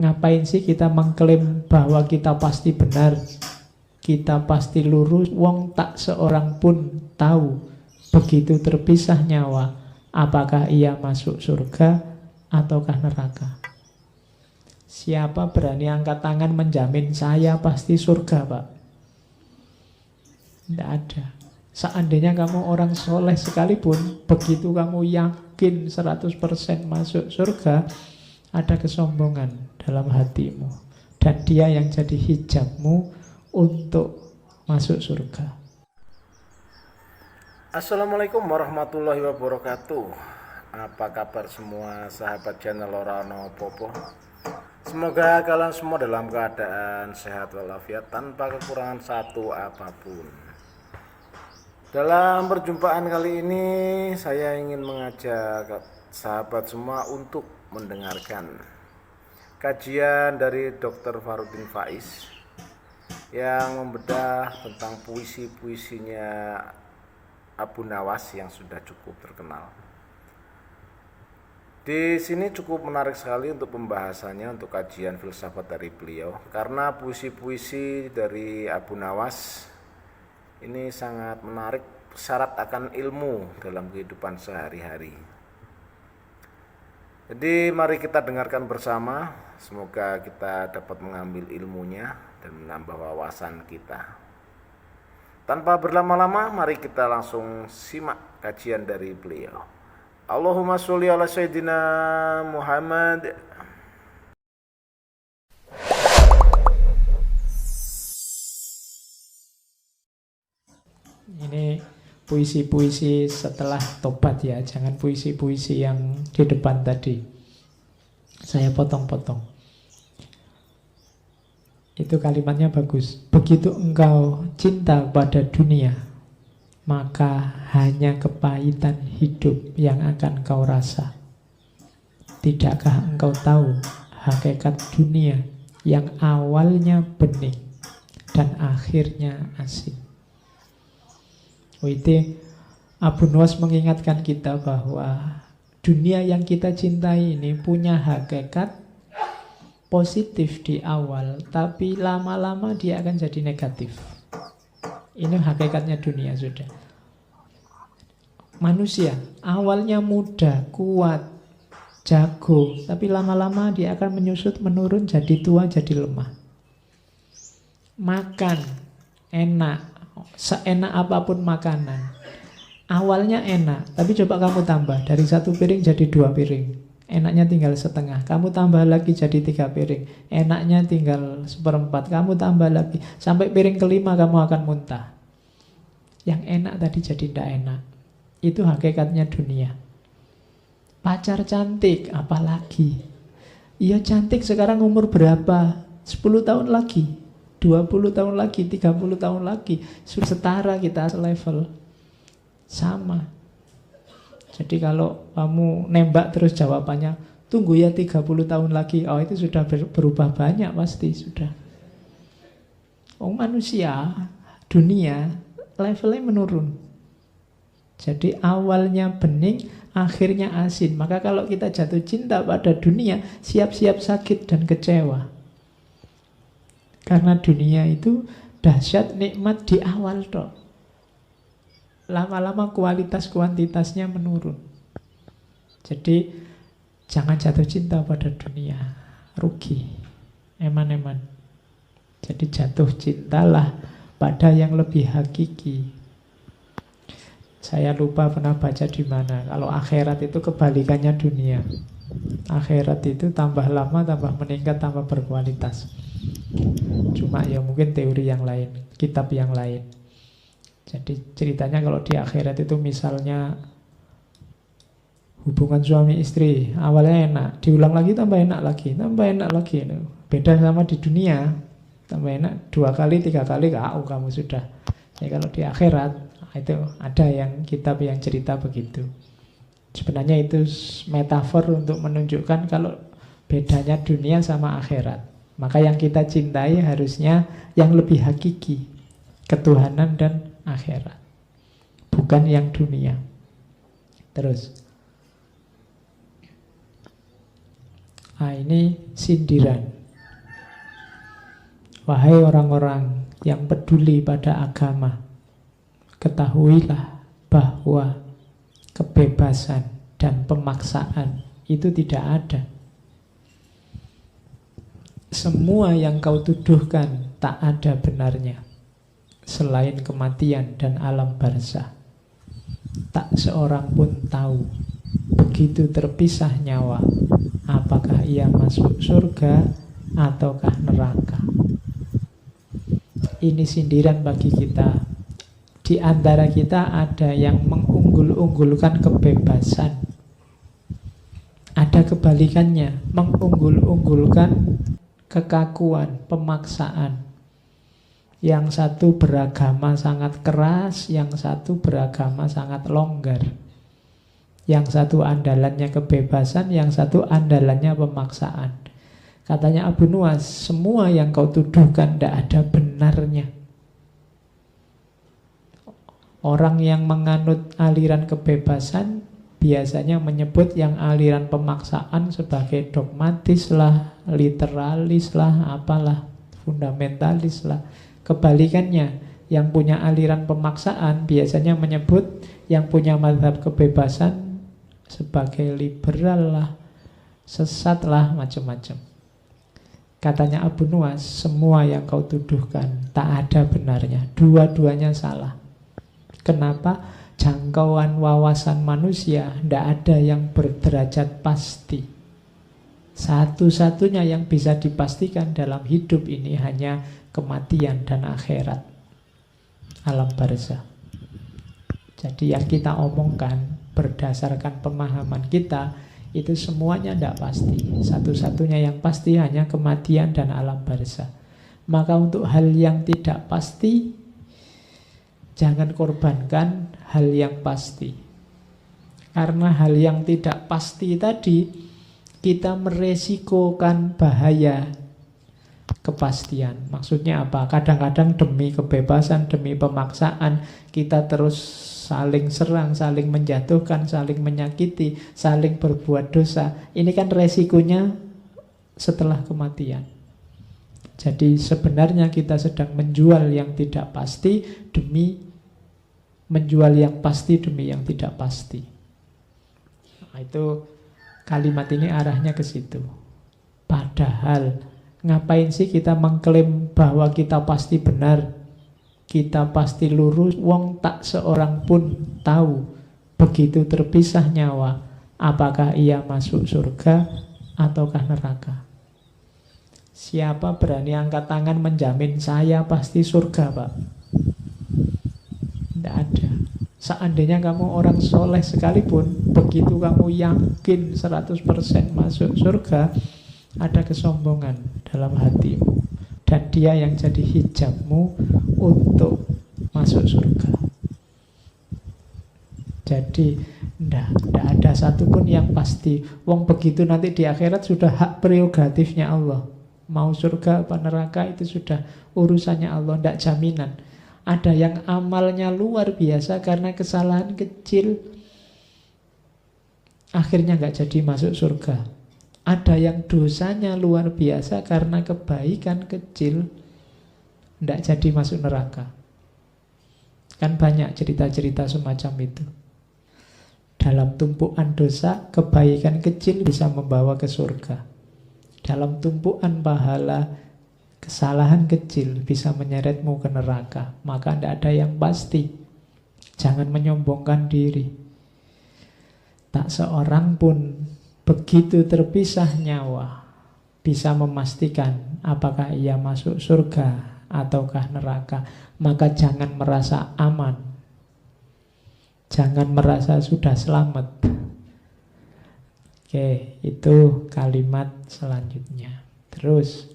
Ngapain sih kita mengklaim bahwa kita pasti benar, kita pasti lurus, wong tak seorang pun tahu begitu terpisah nyawa, apakah ia masuk surga ataukah neraka. Siapa berani angkat tangan menjamin saya pasti surga, Pak? Tidak ada. Seandainya kamu orang soleh sekalipun, begitu kamu yakin 100% masuk surga, ada kesombongan dalam hatimu. Dan dia yang jadi hijabmu untuk masuk surga. Assalamualaikum warahmatullahi wabarakatuh. Apa kabar semua sahabat channel Orano Popo? Semoga kalian semua dalam keadaan sehat walafiat tanpa kekurangan satu apapun. Dalam perjumpaan kali ini saya ingin mengajak sahabat semua untuk mendengarkan kajian dari Dr. Farudin Faiz yang membedah tentang puisi-puisinya Abu Nawas yang sudah cukup terkenal. Di sini cukup menarik sekali untuk pembahasannya, untuk kajian filsafat dari beliau, karena puisi-puisi dari Abu Nawas ini sangat menarik, syarat akan ilmu dalam kehidupan sehari-hari. Jadi mari kita dengarkan bersama, semoga kita dapat mengambil ilmunya dan menambah wawasan kita. Tanpa berlama-lama, mari kita langsung simak kajian dari beliau. Allahumma sholli ala sayyidina Muhammad. Ini puisi-puisi setelah tobat ya, jangan puisi-puisi yang di depan tadi. Saya potong-potong. Itu kalimatnya bagus. Begitu engkau cinta pada dunia, maka hanya kepahitan hidup yang akan kau rasa. Tidakkah engkau tahu hakikat dunia yang awalnya bening dan akhirnya asin? Itu Abu Nawas mengingatkan kita bahwa dunia yang kita cintai ini punya hakikat positif di awal, tapi lama-lama dia akan jadi negatif. Ini hakikatnya dunia sudah. Manusia awalnya muda, kuat, jago, tapi lama-lama dia akan menyusut, menurun, jadi tua, jadi lemah. Makan enak, seenak apapun makanan, awalnya enak, tapi coba kamu tambah dari 1 piring jadi 2 piring. Enaknya tinggal setengah, kamu tambah lagi jadi 3 piring. Enaknya tinggal 1/4, kamu tambah lagi. Sampai piring kelima kamu akan muntah. Yang enak tadi jadi tidak enak. Itu hakikatnya dunia. Pacar cantik, apalagi? Iya cantik sekarang umur berapa? 10 tahun lagi, 20 tahun lagi, 30 tahun lagi. Sudah setara kita level. Sama. Jadi kalau kamu nembak terus jawabannya tunggu ya 30 tahun lagi, oh itu sudah berubah banyak pasti sudah. Oh manusia, dunia levelnya menurun. Jadi awalnya bening, akhirnya asin. Maka kalau kita jatuh cinta pada dunia, siap-siap sakit dan kecewa. Karena dunia itu dahsyat nikmat di awal toh. Lama-lama kualitas kuantitasnya menurun. Jadi jangan jatuh cinta pada dunia, rugi, eman-eman. Jadi jatuh cintalah pada yang lebih hakiki. Saya lupa pernah baca di mana. Kalau akhirat itu kebalikannya dunia. Akhirat itu tambah lama, tambah meningkat, tambah berkualitas. Cuma ya mungkin teori yang lain, kitab yang lain. Jadi ceritanya kalau di akhirat itu misalnya hubungan suami istri awalnya enak, diulang lagi tambah enak lagi, tambah enak lagi. Beda sama di dunia, tambah enak 2 kali, 3 kali KO kamu sudah. Jadi kalau di akhirat itu ada yang kitab yang cerita begitu. Sebenarnya itu metafor untuk menunjukkan kalau bedanya dunia sama akhirat. Maka yang kita cintai harusnya yang lebih hakiki, ketuhanan dan akhirat, bukan yang dunia. Terus Nah, ini sindiran. Wahai orang-orang yang peduli pada agama, ketahuilah bahwa kebebasan dan pemaksaan itu tidak ada. Semua yang kau tuduhkan tak ada benarnya selain kematian dan alam barzah. Tak seorang pun tahu begitu terpisah nyawa apakah ia masuk surga ataukah neraka. Ini sindiran bagi kita. Di antara kita ada yang mengunggul-unggulkan kebebasan, ada kebalikannya, mengunggul-unggulkan kekakuan, pemaksaan. Yang satu beragama sangat keras, yang satu beragama sangat longgar. Yang satu andalannya kebebasan, yang satu andalannya pemaksaan. Katanya Abu Nuwas, semua yang kau tuduhkan tidak ada benarnya. Orang yang menganut aliran kebebasan biasanya menyebut yang aliran pemaksaan sebagai dogmatis lah, literalis lah, apalah, fundamentalis lah. Kebalikannya, yang punya aliran pemaksaan biasanya menyebut yang punya mazhab kebebasan sebagai liberal lah, sesat lah, macam-macam. Katanya Abu Nuwas, semua yang kau tuduhkan tak ada benarnya, dua-duanya salah. Kenapa? Jangkauan wawasan manusia tidak ada yang berderajat pasti. Satu-satunya yang bisa dipastikan dalam hidup ini hanya kematian dan akhirat, alam barzah. Jadi yang kita omongkan berdasarkan pemahaman kita itu semuanya tidak pasti. Satu-satunya yang pasti hanya kematian dan alam barzah. Maka untuk hal yang tidak pasti, jangan korbankan hal yang pasti. Karena hal yang tidak pasti tadi, kita meresikokan bahaya kepastian. Maksudnya apa? Kadang-kadang demi kebebasan, demi pemaksaan, kita terus saling serang, saling menjatuhkan, saling menyakiti, saling berbuat dosa. Ini kan resikonya setelah kematian. Jadi sebenarnya kita sedang menjual yang tidak pasti demi menjual yang pasti demi yang tidak pasti. Nah, itu kalimat ini arahnya ke situ. Padahal ngapain sih kita mengklaim bahwa kita pasti benar, kita pasti lurus, wong tak seorang pun tahu begitu terpisah nyawa apakah ia masuk surga ataukah neraka. Siapa berani angkat tangan menjamin saya pasti surga, Pak? Tidak ada. Seandainya kamu orang soleh sekalipun, begitu kamu yakin 100% masuk surga, ada kesombongan dalam hatimu. Dan dia yang jadi hijabmu untuk masuk surga. Jadi tidak ada satupun yang pasti. Wong begitu nanti di akhirat sudah hak prerogatifnya Allah. Mau surga apa neraka itu sudah urusannya Allah, tidak jaminan. Ada yang amalnya luar biasa karena kesalahan kecil akhirnya nggak jadi masuk surga. Ada yang dosanya luar biasa karena kebaikan kecil tidak jadi masuk neraka. Kan banyak cerita-cerita semacam itu. Dalam tumpuan dosa, kebaikan kecil bisa membawa ke surga. Dalam tumpuan pahala, kesalahan kecil bisa menyeretmu ke neraka. Maka tidak ada yang pasti. Jangan menyombongkan diri. Tak seorang pun begitu terpisah nyawa bisa memastikan apakah ia masuk surga ataukah neraka. Maka jangan merasa aman, jangan merasa sudah selamat. Oke, itu kalimat selanjutnya. Terus,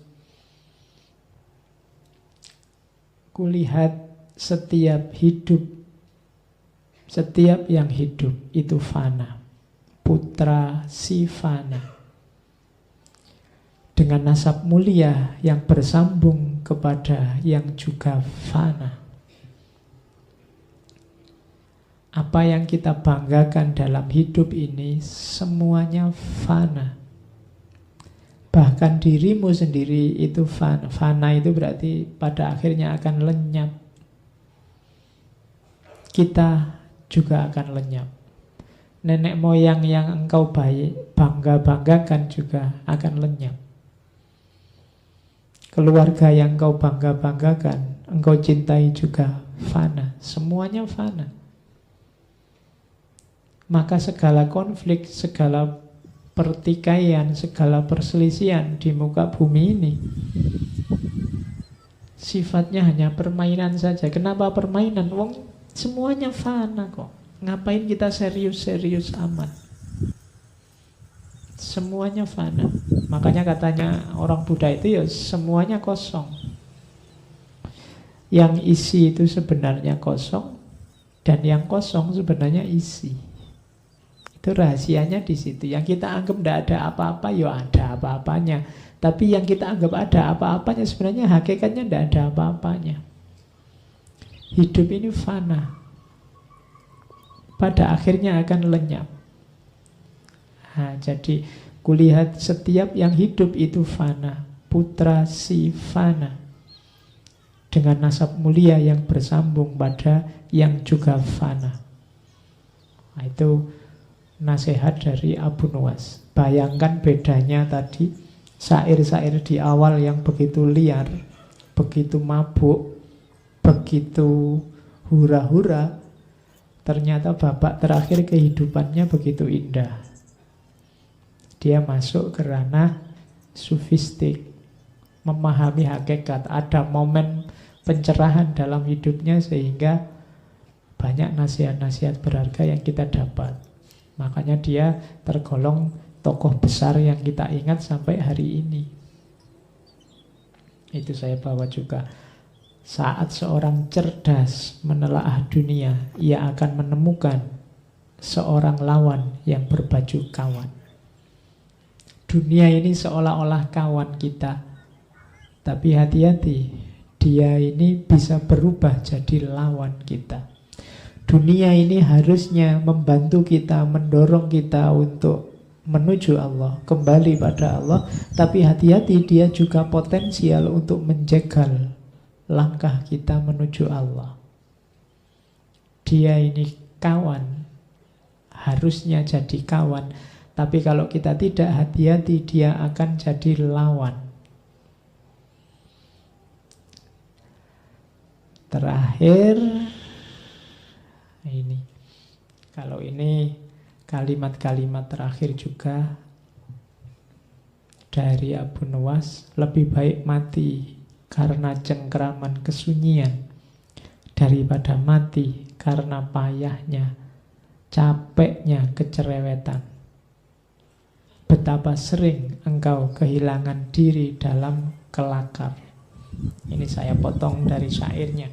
kulihat setiap hidup, setiap yang hidup itu fana. Putra si fana, dengan nasab mulia yang bersambung kepada yang juga fana. Apa yang kita banggakan dalam hidup ini semuanya fana. Bahkan dirimu sendiri itu fana. Fana itu berarti pada akhirnya akan lenyap. Kita juga akan lenyap. Nenek moyang yang engkau bangga-banggakan juga akan lenyap. Keluarga yang engkau bangga-banggakan, engkau cintai juga fana. Semuanya fana. Maka segala konflik, segala pertikaian, segala perselisihan di muka bumi ini sifatnya hanya permainan saja. Kenapa permainan? Wong semuanya fana kok. Ngapain kita serius-serius amat? Semuanya fana. Makanya katanya orang Buddha itu ya semuanya kosong. Yang isi itu sebenarnya kosong, dan yang kosong sebenarnya isi. Itu rahasianya di situ. Yang kita anggap tidak ada apa-apa, ya ada apa-apanya. Tapi yang kita anggap ada apa-apanya sebenarnya hakikatnya tidak ada apa-apanya. Hidup ini fana. Pada akhirnya akan lenyap. Nah, jadi kulihat setiap yang hidup itu fana. Putra si fana. Dengan nasab mulia yang bersambung pada yang juga fana. Nah, itu nasihat dari Abu Nuwas. Bayangkan bedanya tadi, syair-syair di awal yang begitu liar, begitu mabuk, begitu hura-hura, ternyata babak terakhir kehidupannya begitu indah. Dia masuk ke ranah sufistik, memahami hakikat. Ada momen pencerahan dalam hidupnya sehingga banyak nasihat-nasihat berharga yang kita dapat. Makanya dia tergolong tokoh besar yang kita ingat sampai hari ini. Itu saya bawa juga. Saat seorang cerdas menelaah dunia, ia akan menemukan seorang lawan yang berbaju kawan. Dunia ini seolah-olah kawan kita. Tapi hati-hati, dia ini bisa berubah jadi lawan kita. Dunia ini harusnya membantu kita, mendorong kita untuk menuju Allah, kembali pada Allah. Tapi hati-hati, dia juga potensial untuk menjegal langkah kita menuju Allah. Dia ini kawan, harusnya jadi kawan. Tapi kalau kita tidak hati-hati, dia akan jadi lawan. Terakhir, ini, kalau ini kalimat-kalimat terakhir juga dari Abu Nuwas. Lebih baik mati karena cengkraman kesunyian daripada mati karena payahnya, capeknya kecerewetan. Betapa sering engkau kehilangan diri dalam kelakar. Ini saya potong dari syairnya.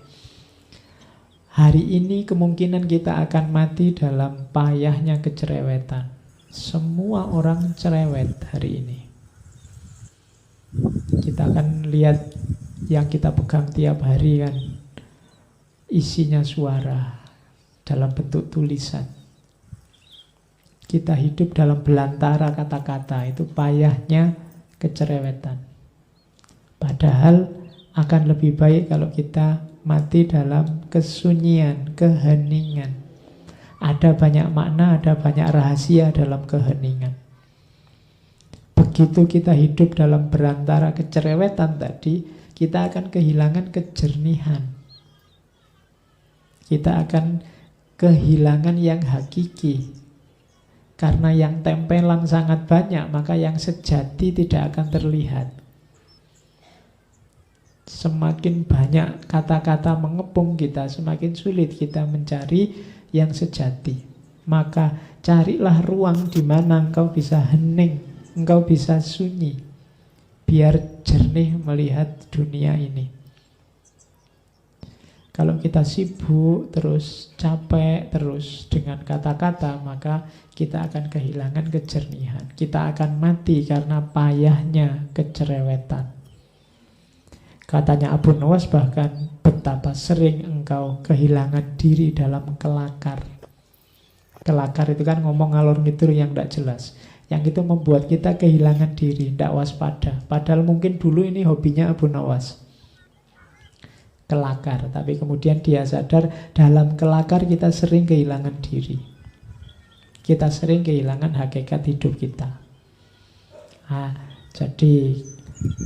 Hari ini kemungkinan kita akan mati dalam payahnya kecerewetan. Semua orang cerewet hari ini. Kita akan lihat yang kita pegang tiap hari kan, isinya suara dalam bentuk tulisan. Kita hidup dalam belantara kata-kata, itu payahnya kecerewetan. Padahal akan lebih baik kalau kita mati dalam kesunyian, keheningan. Ada banyak makna, ada banyak rahasia dalam keheningan. Begitu kita hidup dalam berantara kecerewetan tadi, kita akan kehilangan kejernihan. Kita akan kehilangan yang hakiki. Karena yang tempelan sangat banyak, maka yang sejati tidak akan terlihat. Semakin banyak kata-kata mengepung kita, semakin sulit kita mencari yang sejati. Maka carilah ruang di mana engkau bisa hening, engkau bisa sunyi, biar jernih melihat dunia ini. Kalau kita sibuk terus, capek terus dengan kata-kata, maka kita akan kehilangan kejernihan. Kita akan mati karena payahnya kecerewetan. Katanya Abu Nuwas bahkan, betapa sering engkau kehilangan diri dalam kelakar. Kelakar itu kan ngomong ngalor ngidul yang tidak jelas. Yang itu membuat kita kehilangan diri, tidak waspada. Padahal mungkin dulu ini hobinya Abu Nawas, kelakar. Tapi kemudian dia sadar dalam kelakar kita sering kehilangan diri. Kita sering kehilangan hakikat hidup kita. Jadi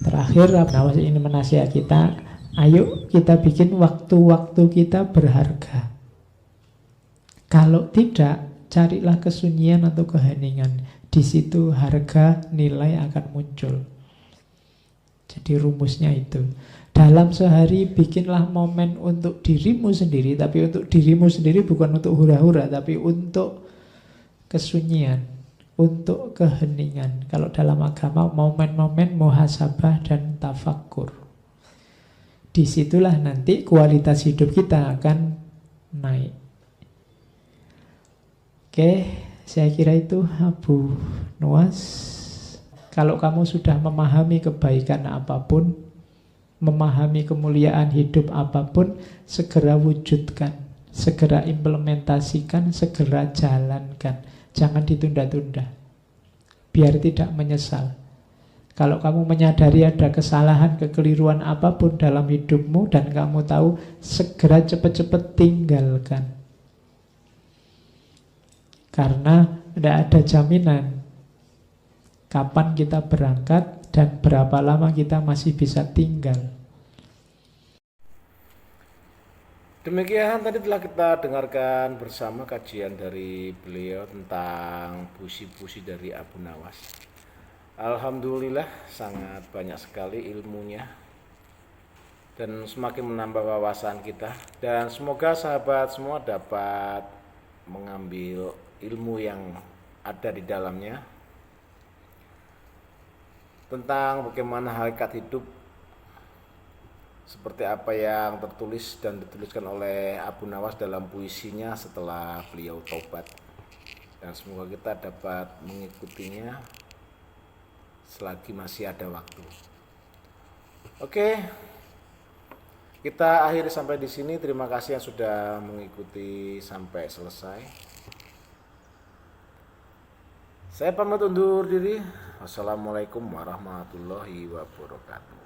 terakhir Abu Nawas ini menasihat kita, ayo kita bikin waktu-waktu kita berharga. Kalau tidak, carilah kesunyian atau keheningan. Di situ harga nilai akan muncul. Jadi rumusnya itu. Dalam sehari bikinlah momen untuk dirimu sendiri, tapi untuk dirimu sendiri bukan untuk hura-hura, tapi untuk kesunyian, untuk keheningan. Kalau dalam agama momen-momen muhasabah dan tafakkur. Disitulah nanti kualitas hidup kita akan naik. Oke, saya kira itu Abu Nuwas. Kalau kamu sudah memahami kebaikan apapun, memahami kemuliaan hidup apapun, segera wujudkan, segera implementasikan, segera jalankan. Jangan ditunda-tunda, biar tidak menyesal. Kalau kamu menyadari ada kesalahan, kekeliruan apapun dalam hidupmu dan kamu tahu, segera cepat-cepat tinggalkan. Karena tidak ada jaminan kapan kita berangkat dan berapa lama kita masih bisa tinggal. Demikian tadi telah kita dengarkan bersama kajian dari beliau tentang puisi-puisi dari Abu Nawas. Alhamdulillah sangat banyak sekali ilmunya dan semakin menambah wawasan kita. Dan semoga sahabat semua dapat mengambil ilmu yang ada di dalamnya tentang bagaimana hakikat hidup seperti apa yang tertulis dan dituliskan oleh Abu Nawas dalam puisinya setelah beliau taubat. Dan semoga kita dapat mengikutinya selagi masih ada waktu. Oke, kita akhiri sampai di sini. Terima kasih yang sudah mengikuti sampai selesai. Saya pamit undur diri. Wassalamualaikum warahmatullahi wabarakatuh.